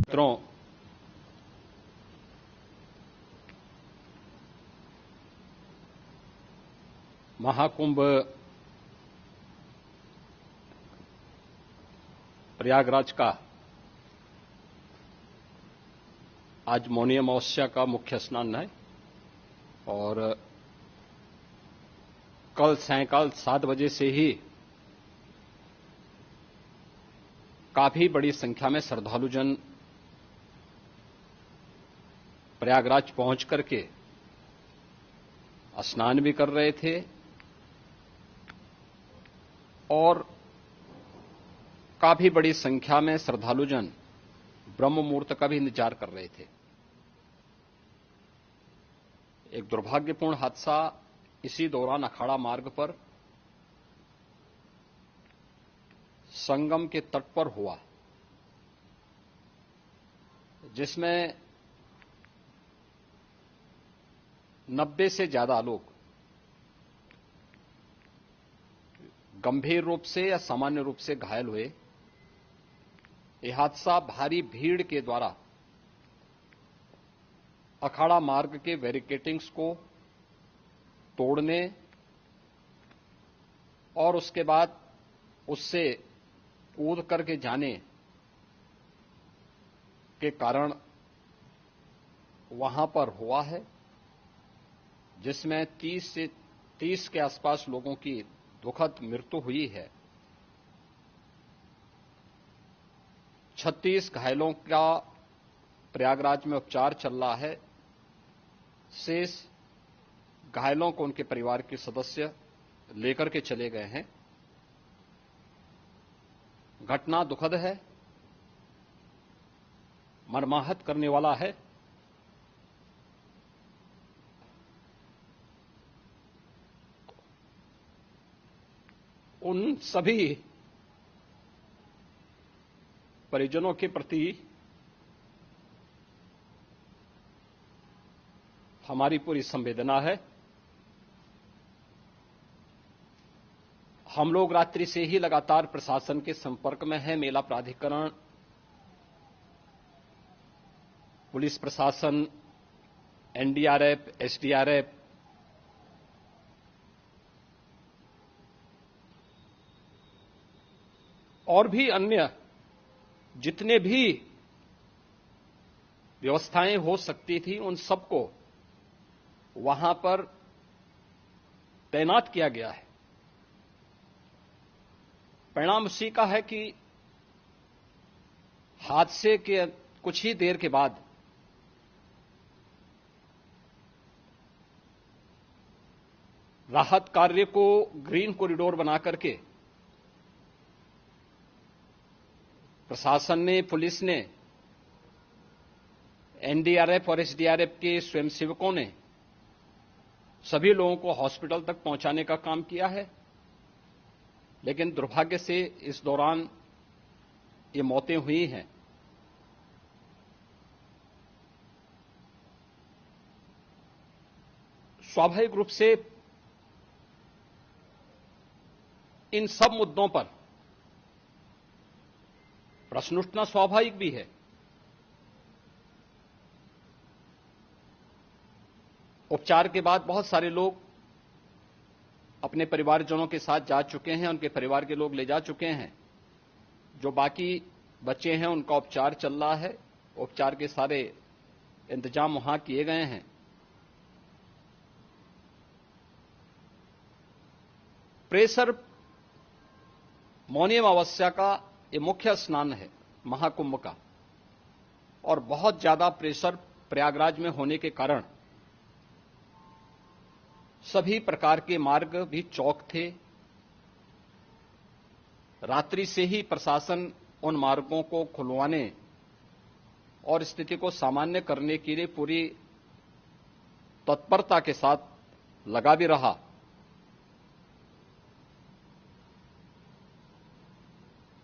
मित्रों, महाकुंभ प्रयागराज का आज मौनी अमावस्या का मुख्य स्नान है और कल सायंकाल 7 बजे से ही काफी बड़ी संख्या में श्रद्धालुजन प्रयागराज पहुंच करके स्नान भी कर रहे थे और काफी बड़ी संख्या में श्रद्धालुजन ब्रह्म मुहूर्त का भी इंतजार कर रहे थे। एक दुर्भाग्यपूर्ण हादसा इसी दौरान अखाड़ा मार्ग पर संगम के तट पर हुआ, जिसमें 90 से ज्यादा लोग गंभीर रूप से या सामान्य रूप से घायल हुए। यह हादसा भारी भीड़ के द्वारा अखाड़ा मार्ग के बैरिकेडिंग्स को तोड़ने और उसके बाद उससे कूद करके जाने के कारण वहां पर हुआ है, जिसमें 30 के आसपास लोगों की दुखद मृत्यु हुई है। 36 घायलों का प्रयागराज में उपचार चल रहा है। शेष घायलों को उनके परिवार के सदस्य लेकर के चले गए हैं। घटना दुखद है, मर्माहत करने वाला है। उन सभी परिजनों के प्रति हमारी पूरी संवेदना है। हम लोग रात्रि से ही लगातार प्रशासन के संपर्क में हैं। मेला प्राधिकरण, पुलिस प्रशासन, एनडीआरएफ, एसडीआरएफ, और भी अन्य जितने भी व्यवस्थाएं हो सकती थी, उन सबको वहां पर तैनात किया गया है। परिणाम उसी का है कि हादसे के कुछ ही देर के बाद राहत कार्य को ग्रीन कॉरिडोर बना करके प्रशासन ने, पुलिस ने, एनडीआरएफ और एसडीआरएफ के स्वयंसेवकों ने सभी लोगों को हॉस्पिटल तक पहुंचाने का काम किया है। लेकिन दुर्भाग्य से इस दौरान ये मौतें हुई हैं। स्वाभाविक रूप से इन सब मुद्दों पर प्रश्न उठना स्वाभाविक भी है। उपचार के बाद बहुत सारे लोग अपने परिवारजनों के साथ जा चुके हैं, उनके परिवार के लोग ले जा चुके हैं। जो बाकी बच्चे हैं उनका उपचार चल रहा है। उपचार के सारे इंतजाम वहां किए गए हैं। प्रेशर मौनी अमावस्या का ये मुख्य स्नान है महाकुंभ का, और बहुत ज्यादा प्रेशर प्रयागराज में होने के कारण सभी प्रकार के मार्ग भी चौक थे। रात्रि से ही प्रशासन उन मार्गों को खुलवाने और स्थिति को सामान्य करने के लिए पूरी तत्परता के साथ लगा भी रहा।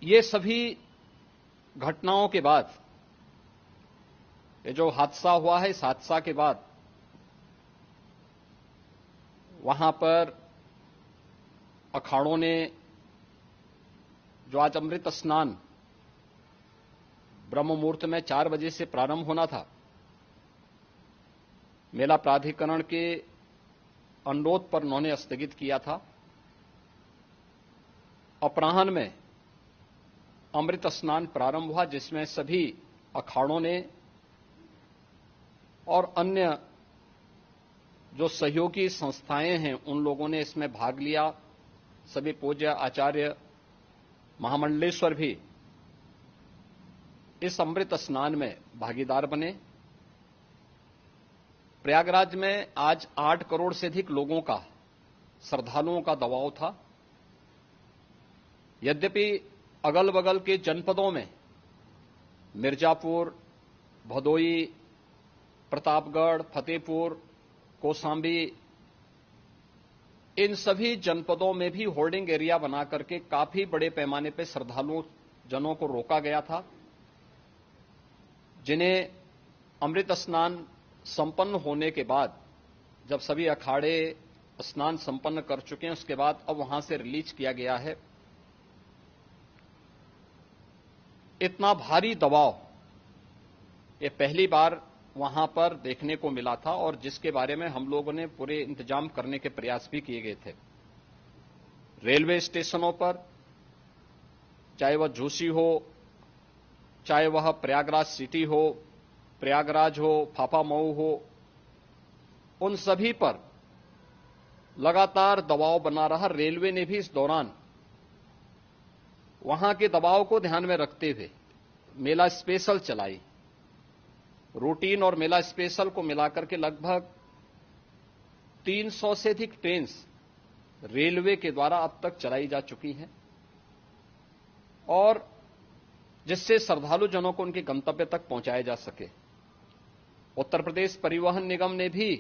ये सभी घटनाओं के बाद, ये जो हादसा हुआ है, इस हादसा के बाद वहां पर अखाड़ों ने जो आज अमृत स्नान ब्रह्म मुहूर्त में 4 बजे से प्रारंभ होना था। मेला प्राधिकरण के अनुरोध पर उन्होंने स्थगित किया था। अपराह्न में अमृत स्नान प्रारंभ हुआ, जिसमें सभी अखाड़ों ने और अन्य जो सहयोगी संस्थाएं हैं उन लोगों ने इसमें भाग लिया। सभी पूज्य आचार्य महामंडलेश्वर भी इस अमृत स्नान में भागीदार बने। प्रयागराज में आज 8 करोड़ से अधिक लोगों का, श्रद्धालुओं का दबाव था। यद्यपि अगल बगल के जनपदों में मिर्जापुर, भदोई, प्रतापगढ़, फतेहपुर, कौशांबी, इन सभी जनपदों में भी होल्डिंग एरिया बना करके काफी बड़े पैमाने पर श्रद्धालुओं जनों को रोका गया था, जिन्हें अमृत स्नान संपन्न होने के बाद, जब सभी अखाड़े स्नान संपन्न कर चुके हैं, उसके बाद अब वहां से रिलीज किया गया है। इतना भारी दबाव ये पहली बार वहां पर देखने को मिला था, और जिसके बारे में हम लोगों ने पूरे इंतजाम करने के प्रयास भी किए गए थे। रेलवे स्टेशनों पर, चाहे वह झूसी हो, चाहे वह प्रयागराज सिटी हो, प्रयागराज हो, फाफामऊ हो, उन सभी पर लगातार दबाव बना रहा। रेलवे ने भी इस दौरान वहां के दबाव को ध्यान में रखते हुए मेला स्पेशल चलाई। रूटीन और मेला स्पेशल को मिलाकर के लगभग 300 से अधिक ट्रेन रेलवे के द्वारा अब तक चलाई जा चुकी हैं, और जिससे श्रद्धालु जनों को उनके गंतव्य तक पहुंचाया जा सके। उत्तर प्रदेश परिवहन निगम ने भी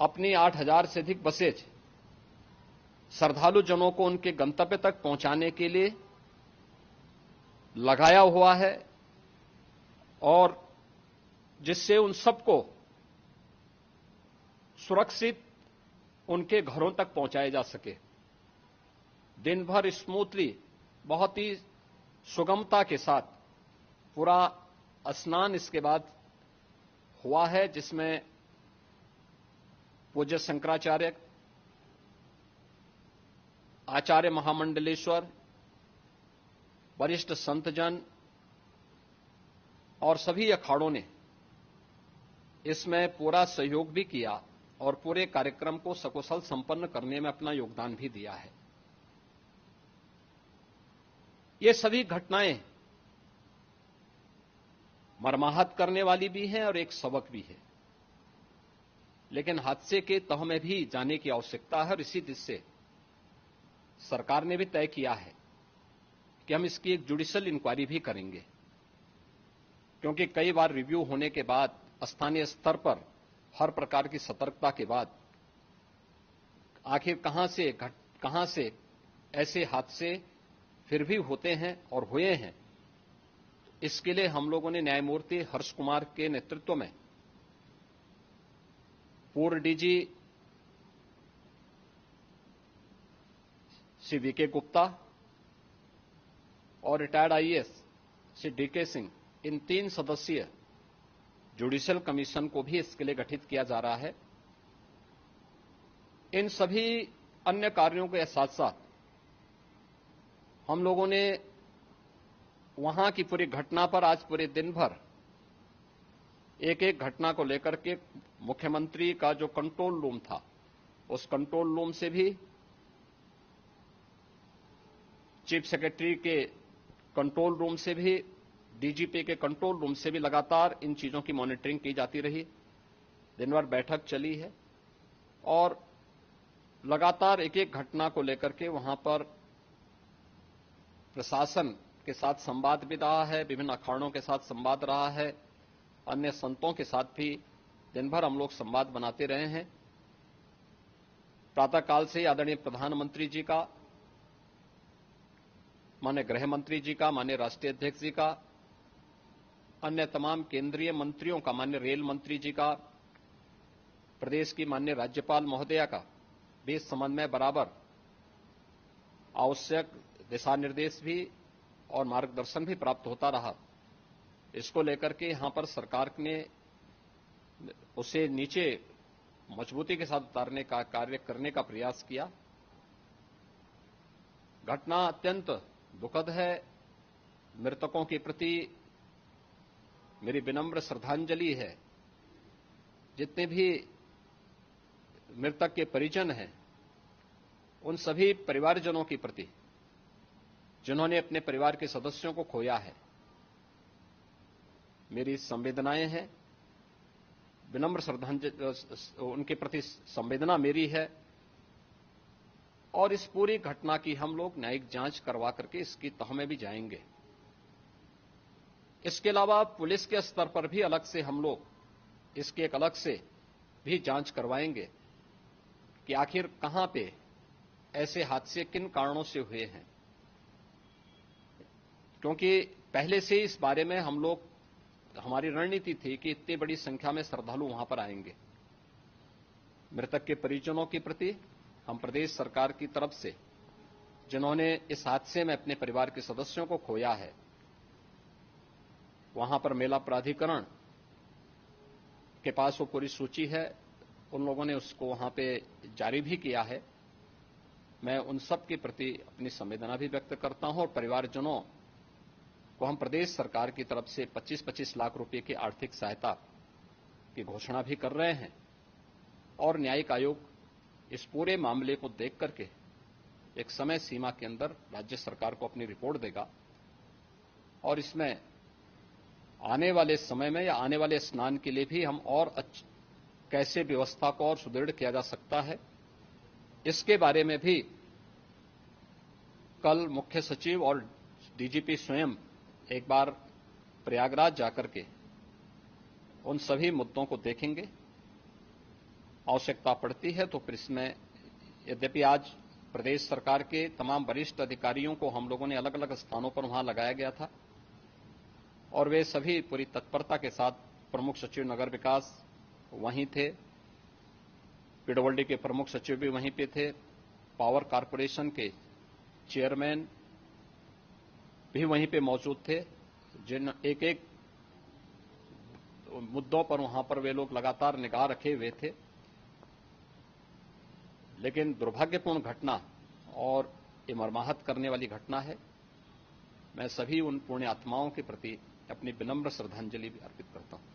अपनी 8000 से अधिक बसेज श्रद्धालु जनों को उनके गंतव्य तक पहुंचाने के लिए लगाया हुआ है, और जिससे उन सबको सुरक्षित उनके घरों तक पहुंचाया जा सके। दिन भर स्मूथली, बहुत ही सुगमता के साथ पूरा स्नान इसके बाद हुआ है, जिसमें पूज्य शंकराचार्य, आचार्य महामंडलेश्वर, वरिष्ठ संतजन और सभी अखाड़ों ने इसमें पूरा सहयोग भी किया और पूरे कार्यक्रम को सकुशल संपन्न करने में अपना योगदान भी दिया है। ये सभी घटनाएं मर्माहत करने वाली भी हैं और एक सबक भी है, लेकिन हादसे के तह में भी जाने की आवश्यकता है, और इसी दिशा से सरकार ने भी तय किया है कि हम इसकी एक जुडिशियल इंक्वायरी भी करेंगे, क्योंकि कई बार रिव्यू होने के बाद स्थानीय स्तर पर हर प्रकार की सतर्कता के बाद आखिर कहां से ऐसे हादसे फिर भी होते हैं और हुए हैं। इसके लिए हम लोगों ने न्यायमूर्ति हर्ष कुमार के नेतृत्व में पूर्व डीजी श्री वीके गुप्ता और retired IAS Shri DK Singh, इन 3 सदस्यीय जुडिशियल कमीशन को भी इसके लिए गठित किया जा रहा है। इन सभी अन्य कार्यों के साथ साथ हम लोगों ने वहां की पूरी घटना पर आज पूरे दिन भर एक एक घटना को लेकर के मुख्यमंत्री का जो कंट्रोल रूम था, उस कंट्रोल रूम से भी, चीफ सेक्रेटरी के कंट्रोल रूम से भी, डीजीपी के कंट्रोल रूम से भी लगातार इन चीजों की मॉनिटरिंग की जाती रही। दिन भर बैठक चली है और लगातार एक एक घटना को लेकर के वहां पर प्रशासन के साथ संवाद भी रहा है, विभिन्न अखाड़ों के साथ संवाद रहा है, अन्य संतों के साथ भी दिन भर हम लोग संवाद बनाते रहे हैं। प्रातःकाल से आदरणीय प्रधानमंत्री जी का, माननीय गृह मंत्री जी का, माननीय राष्ट्रीय अध्यक्ष जी का, अन्य तमाम केंद्रीय मंत्रियों का, माननीय रेल मंत्री जी का, प्रदेश की माननीय राज्यपाल महोदया का भी इस संबंध में बराबर आवश्यक दिशा निर्देश भी और मार्गदर्शन भी प्राप्त होता रहा। इसको लेकर के यहां पर सरकार ने उसे नीचे मजबूती के साथ उतारने का कार्य करने का प्रयास किया। घटना अत्यंत दुखद है। मृतकों के प्रति मेरी विनम्र श्रद्धांजलि है। जितने भी मृतक के परिजन हैं, उन सभी परिवारजनों के प्रति जिन्होंने अपने परिवार के सदस्यों को खोया है, मेरी संवेदनाएं हैं। विनम्र श्रद्धांजलि उनके प्रति संवेदना मेरी है और इस पूरी घटना की हम लोग न्यायिक जांच करवा करके इसकी तह में भी जाएंगे। इसके अलावा पुलिस के स्तर पर भी अलग से हम लोग इसके एक अलग से भी जांच करवाएंगे कि आखिर कहां पे ऐसे हादसे किन कारणों से हुए हैं, क्योंकि पहले से इस बारे में हम लोग हमारी रणनीति थी कि इतनी बड़ी संख्या में श्रद्धालु वहां पर आएंगे। मृतक के परिजनों के प्रति हम प्रदेश सरकार की तरफ से, जिन्होंने इस हादसे में अपने परिवार के सदस्यों को खोया है, वहां पर मेला प्राधिकरण के पास वो पूरी सूची है, उन लोगों ने उसको वहां पे जारी भी किया है। मैं उन सब के प्रति अपनी संवेदना भी व्यक्त करता हूं और परिवारजनों को हम प्रदेश सरकार की तरफ से 25-25 लाख रुपए की आर्थिक सहायता की घोषणा भी कर रहे हैं और न्यायिक आयोग इस पूरे मामले को देख करके एक समय सीमा के अंदर राज्य सरकार को अपनी रिपोर्ट देगा और इसमें आने वाले समय में या आने वाले स्नान के लिए भी हम और कैसे व्यवस्था को और सुदृढ़ किया जा सकता है, इसके बारे में भी कल मुख्य सचिव और डीजीपी स्वयं एक बार प्रयागराज जाकर के उन सभी मुद्दों को देखेंगे। आवश्यकता पड़ती है तो फिर इसमें, यद्यपि आज प्रदेश सरकार के तमाम वरिष्ठ अधिकारियों को हम लोगों ने अलग अलग स्थानों पर वहां लगाया गया था और वे सभी पूरी तत्परता के साथ, प्रमुख सचिव नगर विकास वहीं थे, पीडब्ल्यूडी के प्रमुख सचिव भी वहीं पे थे, पावर कारपोरेशन के चेयरमैन भी वहीं पे मौजूद थे, जिन एक एक मुद्दों पर वहां पर वे लोग लगातार निगाह रखे हुए थे। लेकिन दुर्भाग्यपूर्ण घटना और ये मर्माहत करने वाली घटना है। मैं सभी उन पुण्य आत्माओं के प्रति अपनी विनम्र श्रद्धांजलि भी अर्पित करता हूं।